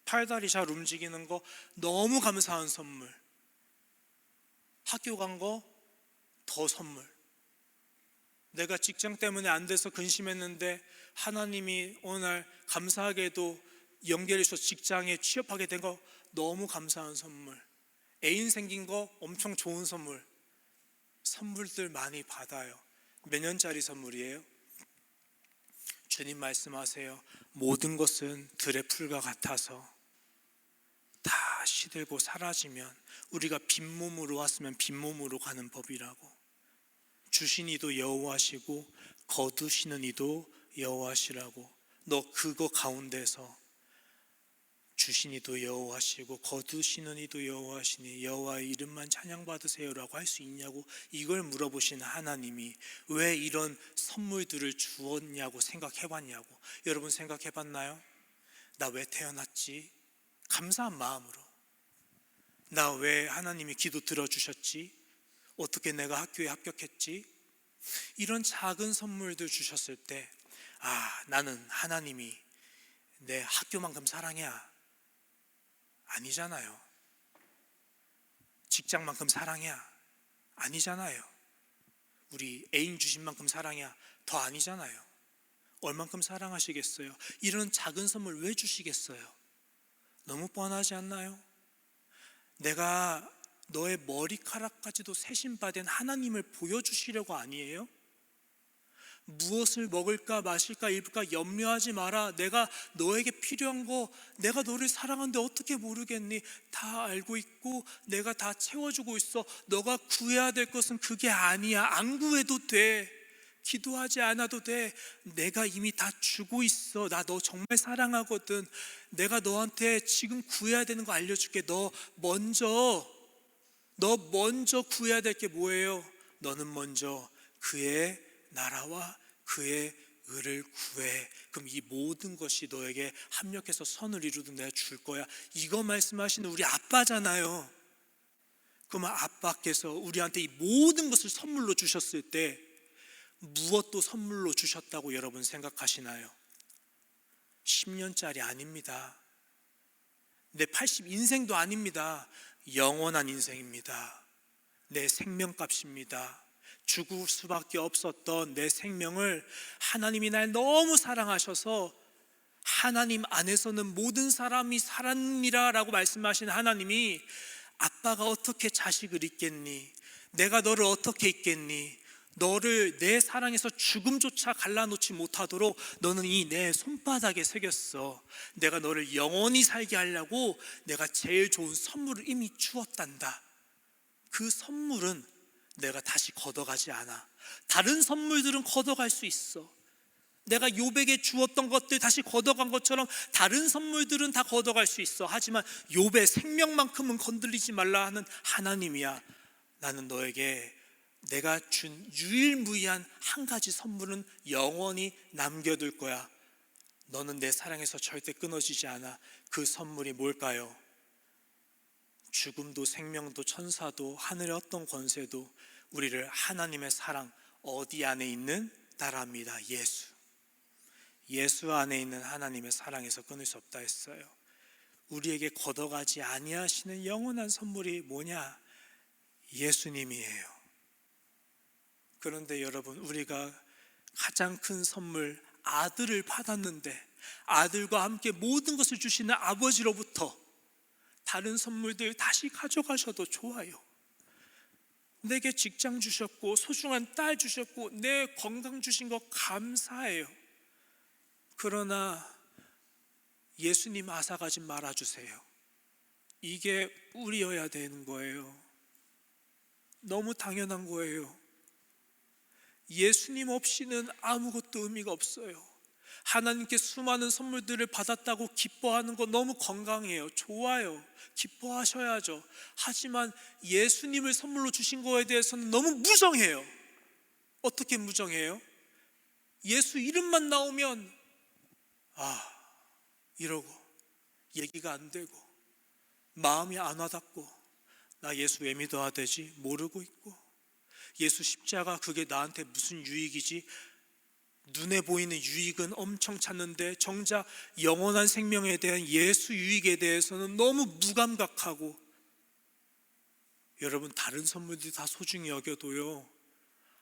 팔다리 잘 움직이는 거 너무 감사한 선물, 학교 간 거 더 선물, 내가 직장 때문에 안 돼서 근심했는데 하나님이 오늘 감사하게도 연결해서 직장에 취업하게 된 거 너무 감사한 선물, 애인 생긴 거 엄청 좋은 선물, 선물들 많이 받아요. 몇 년짜리 선물이에요? 주님 말씀하세요. 모든 것은 들의 풀과 같아서 다 시들고 사라지면 우리가 빈몸으로 왔으면 빈몸으로 가는 법이라고. 주신 이도 여호와시고 거두시는 이도 여호와시라고. 너 그거 가운데서 주신 이도 여호와시고 거두시는 이도 여호와시니 여호와의 이름만 찬양받으세요라고 할 수 있냐고, 이걸 물어보시는 하나님이 왜 이런 선물들을 주었냐고 생각해봤냐고. 여러분 생각해봤나요? 나 왜 태어났지? 감사한 마음으로. 나 왜 하나님이 기도 들어주셨지? 어떻게 내가 학교에 합격했지? 이런 작은 선물들 주셨을 때 나는 하나님이 내 학교만큼 사랑해야 아니잖아요. 직장만큼 사랑해야 아니잖아요. 우리 애인 주신 만큼 사랑해야 더 아니잖아요. 얼만큼 사랑하시겠어요? 이런 작은 선물 왜 주시겠어요? 너무 뻔하지 않나요? 내가 너의 머리카락까지도 세심받은 하나님을 보여주시려고 아니에요? 무엇을 먹을까 마실까 입을까 염려하지 마라. 내가 너에게 필요한 거, 내가 너를 사랑하는데 어떻게 모르겠니? 다 알고 있고 내가 다 채워주고 있어. 너가 구해야 될 것은 그게 아니야. 안 구해도 돼. 기도하지 않아도 돼. 내가 이미 다 주고 있어. 나 너 정말 사랑하거든. 내가 너한테 지금 구해야 되는 거 알려줄게. 너 먼저 구해야 될 게 뭐예요? 너는 먼저 그의 나라와 그의 의를 구해. 그럼 이 모든 것이 너에게 합력해서 선을 이루도 내가 줄 거야. 이거 말씀하시는 우리 아빠잖아요. 그러면 아빠께서 우리한테 이 모든 것을 선물로 주셨을 때 무엇도 선물로 주셨다고 여러분 생각하시나요? 10년짜리 아닙니다. 내 80인생도 아닙니다. 영원한 인생입니다. 내 생명값입니다. 죽을 수밖에 없었던 내 생명을 하나님이 날 너무 사랑하셔서 하나님 안에서는 모든 사람이 살았느니라 라고 말씀하신 하나님이 아빠가 어떻게 자식을 잊겠니? 내가 너를 어떻게 잊겠니? 너를 내 사랑에서 죽음조차 갈라놓지 못하도록 너는 이 내 손바닥에 새겼어. 내가 너를 영원히 살게 하려고 내가 제일 좋은 선물을 이미 주었단다. 그 선물은 내가 다시 걷어가지 않아. 다른 선물들은 걷어갈 수 있어. 내가 욥에게 주었던 것들 다시 걷어간 것처럼 다른 선물들은 다 걷어갈 수 있어. 하지만 욥의 생명만큼은 건들리지 말라 하는 하나님이야. 나는 너에게 내가 준 유일무이한 한 가지 선물은 영원히 남겨둘 거야. 너는 내 사랑에서 절대 끊어지지 않아. 그 선물이 뭘까요? 죽음도 생명도 천사도 하늘의 어떤 권세도 우리를 하나님의 사랑 어디 안에 있는 나라입니다. 예수 안에 있는 하나님의 사랑에서 끊을 수 없다 했어요. 우리에게 걷어가지 아니하시는 영원한 선물이 뭐냐? 예수님이에요. 그런데 여러분, 우리가 가장 큰 선물 아들을 받았는데 아들과 함께 모든 것을 주시는 아버지로부터 다른 선물들 다시 가져가셔도 좋아요. 내게 직장 주셨고 소중한 딸 주셨고 내 건강 주신 거 감사해요. 그러나 예수님 앗아가지 말아주세요. 이게 우리여야 되는 거예요. 너무 당연한 거예요. 예수님 없이는 아무것도 의미가 없어요. 하나님께 수많은 선물들을 받았다고 기뻐하는 거 너무 건강해요. 좋아요. 기뻐하셔야죠. 하지만 예수님을 선물로 주신 거에 대해서는 너무 무정해요. 어떻게 무정해요? 예수 이름만 나오면 이러고 얘기가 안 되고 마음이 안 와닿고 나 예수 왜 믿어야 되지? 모르고 있고 예수 십자가 그게 나한테 무슨 유익이지? 눈에 보이는 유익은 엄청 찾는데 정작 영원한 생명에 대한 예수 유익에 대해서는 너무 무감각하고, 여러분 다른 선물들이 다 소중히 여겨도요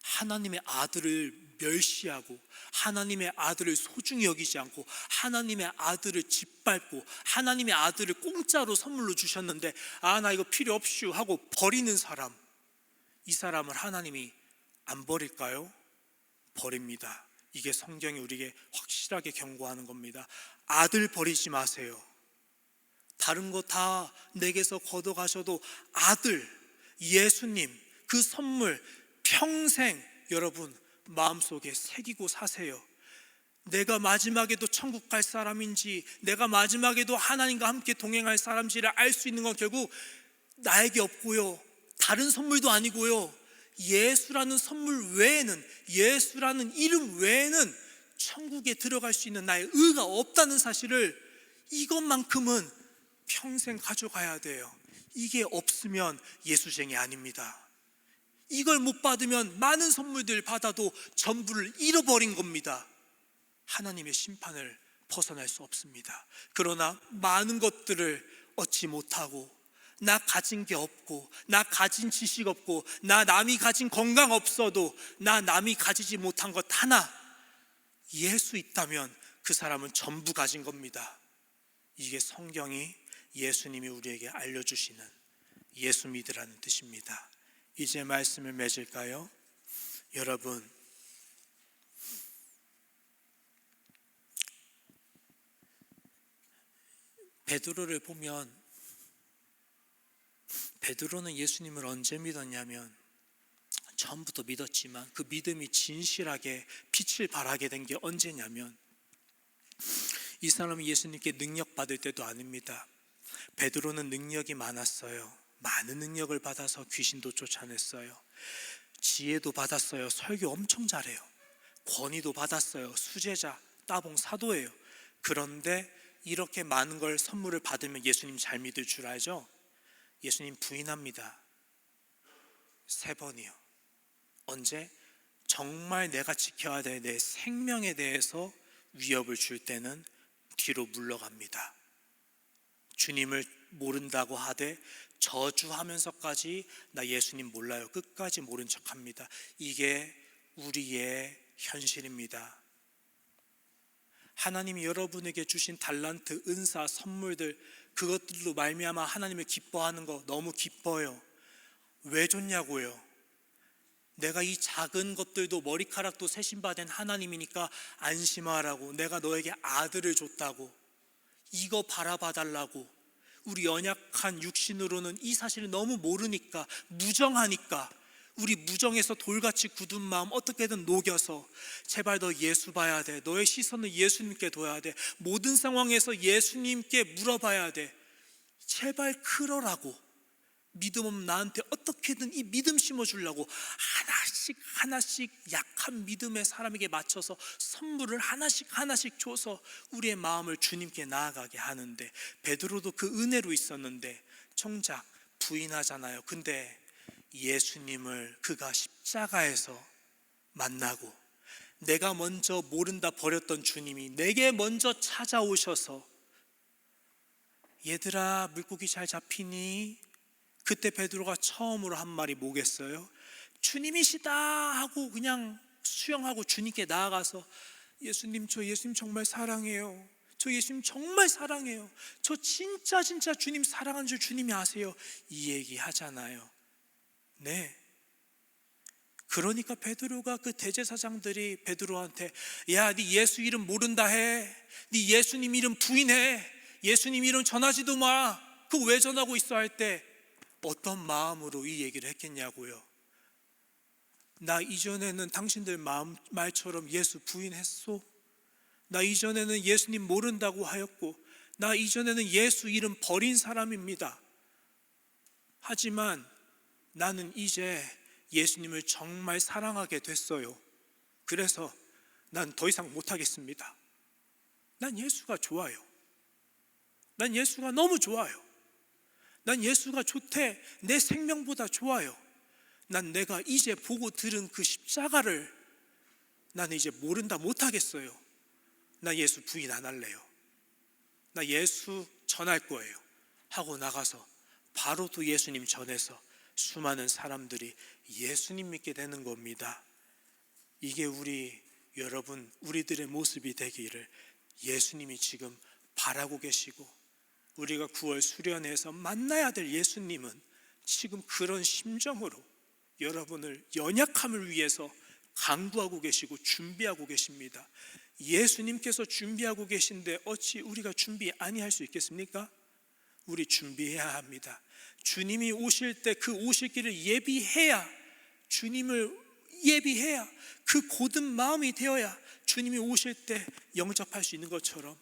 하나님의 아들을 멸시하고 하나님의 아들을 소중히 여기지 않고 하나님의 아들을 짓밟고 하나님의 아들을 공짜로 선물로 주셨는데 나 이거 필요 없슈 하고 버리는 사람, 이 사람을 하나님이 안 버릴까요? 버립니다. 이게 성경이 우리에게 확실하게 경고하는 겁니다. 아들 버리지 마세요. 다른 거 다 내게서 걷어가셔도 아들, 예수님, 그 선물 평생 여러분 마음속에 새기고 사세요. 내가 마지막에도 천국 갈 사람인지 내가 마지막에도 하나님과 함께 동행할 사람인지를 알 수 있는 건 결국 나에게 없고요, 다른 선물도 아니고요, 예수라는 선물 외에는, 예수라는 이름 외에는 천국에 들어갈 수 있는 나의 의가 없다는 사실을, 이것만큼은 평생 가져가야 돼요. 이게 없으면 예수쟁이 아닙니다. 이걸 못 받으면 많은 선물들 받아도 전부를 잃어버린 겁니다. 하나님의 심판을 벗어날 수 없습니다. 그러나 많은 것들을 얻지 못하고 나 가진 게 없고 나 가진 지식 없고 나 남이 가진 건강 없어도 나 남이 가지지 못한 것 하나, 예수 있다면 그 사람은 전부 가진 겁니다. 이게 성경이, 예수님이 우리에게 알려주시는 예수 믿으라는 뜻입니다. 이제 말씀을 맺을까요? 여러분, 베드로를 보면 베드로는 예수님을 언제 믿었냐면 처음부터 믿었지만 그 믿음이 진실하게 빛을 발하게 된 게 언제냐면 이 사람이 예수님께 능력 받을 때도 아닙니다. 베드로는 능력이 많았어요. 많은 능력을 받아서 귀신도 쫓아냈어요. 지혜도 받았어요. 설교 엄청 잘해요. 권위도 받았어요. 수제자, 따봉, 사도예요. 그런데 이렇게 많은 걸 선물을 받으면 예수님 잘 믿을 줄 알죠? 예수님 부인합니다. 3번이요. 언제? 정말 내가 지켜야 될 내 생명에 대해서 위협을 줄 때는 뒤로 물러갑니다. 주님을 모른다고 하되 저주하면서까지 나 예수님 몰라요, 끝까지 모른 척합니다. 이게 우리의 현실입니다. 하나님이 여러분에게 주신 달란트, 은사, 선물들, 그것들로 말미암아 하나님을 기뻐하는 거 너무 기뻐요. 왜 좋냐고요? 내가 이 작은 것들도 머리카락도 세심받은 하나님이니까 안심하라고, 내가 너에게 아들을 줬다고, 이거 바라봐달라고. 우리 연약한 육신으로는 이 사실을 너무 모르니까, 무정하니까 우리 무정에서 돌같이 굳은 마음 어떻게든 녹여서 제발 너 예수 봐야 돼, 너의 시선을 예수님께 둬야 돼, 모든 상황에서 예수님께 물어봐야 돼, 제발 그러라고. 믿음 없는 나한테 어떻게든 이 믿음 심어주려고 하나씩 하나씩 약한 믿음의 사람에게 맞춰서 선물을 하나씩 하나씩 줘서 우리의 마음을 주님께 나아가게 하는데, 베드로도 그 은혜로 있었는데 정작 부인하잖아요. 근데 예수님을 그가 십자가에서 만나고, 내가 먼저 모른다 버렸던 주님이 내게 먼저 찾아오셔서 얘들아 물고기 잘 잡히니? 그때 베드로가 처음으로 한 말이 뭐겠어요? 주님이시다 하고 그냥 수영하고 주님께 나아가서 예수님, 저 예수님 정말 사랑해요, 저 예수님 정말 사랑해요, 저 진짜 주님 사랑하는 줄 주님이 아세요, 이 얘기 하잖아요. 네. 그러니까 베드로가, 그 대제사장들이 베드로한테 야, 네 예수 이름 모른다 해, 네 예수님 이름 부인해, 예수님 이름 전하지도 마, 그거 왜 전하고 있어 할 때 어떤 마음으로 이 얘기를 했겠냐고요. 나 이전에는 당신들 말처럼 예수 부인했소? 나 이전에는 예수님 모른다고 하였고, 나 이전에는 예수 이름 버린 사람입니다. 하지만 나는 이제 예수님을 정말 사랑하게 됐어요. 그래서 난 더 이상 못하겠습니다. 난 예수가 좋아요. 난 예수가 너무 좋아요. 난 예수가 좋대. 내 생명보다 좋아요. 난 내가 이제 보고 들은 그 십자가를 나는 이제 모른다 못하겠어요. 나 예수 부인 안 할래요. 나 예수 전할 거예요 하고 나가서 바로 또 예수님 전해서 수많은 사람들이 예수님 믿게 되는 겁니다. 이게 우리들의 모습이 되기를 예수님이 지금 바라고 계시고, 우리가 9월 수련회에서 만나야 될 예수님은 지금 그런 심정으로 여러분을 연약함을 위해서 간구하고 계시고 준비하고 계십니다. 예수님께서 준비하고 계신데 어찌 우리가 준비 아니할 수 있겠습니까? 우리 준비해야 합니다. 주님이 오실 때 그 오실 길을 예비해야, 주님을 예비해야, 그 곧은 마음이 되어야 주님이 오실 때 영접할 수 있는 것처럼,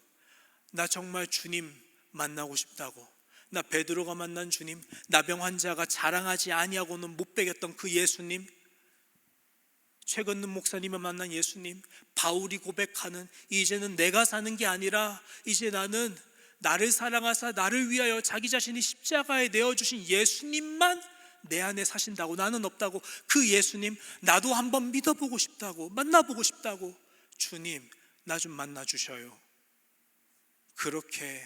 나 정말 주님 만나고 싶다고, 나 베드로가 만난 주님, 나병 환자가 자랑하지 아니하고는 못 배겼던 그 예수님, 최건능 목사님을 만난 예수님, 바울이 고백하는 이제는 내가 사는 게 아니라 이제 나는 나를 사랑하사 나를 위하여 자기 자신이 십자가에 내어주신 예수님만 내 안에 사신다고, 나는 없다고, 그 예수님 나도 한번 믿어보고 싶다고, 만나보고 싶다고, 주님 나 좀 만나주셔요. 그렇게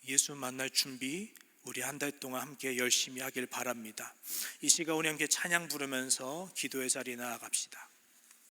예수 만날 준비 우리 한 달 동안 함께 열심히 하길 바랍니다. 이 시간 우리 함께 찬양 부르면서 기도의 자리 나아갑시다.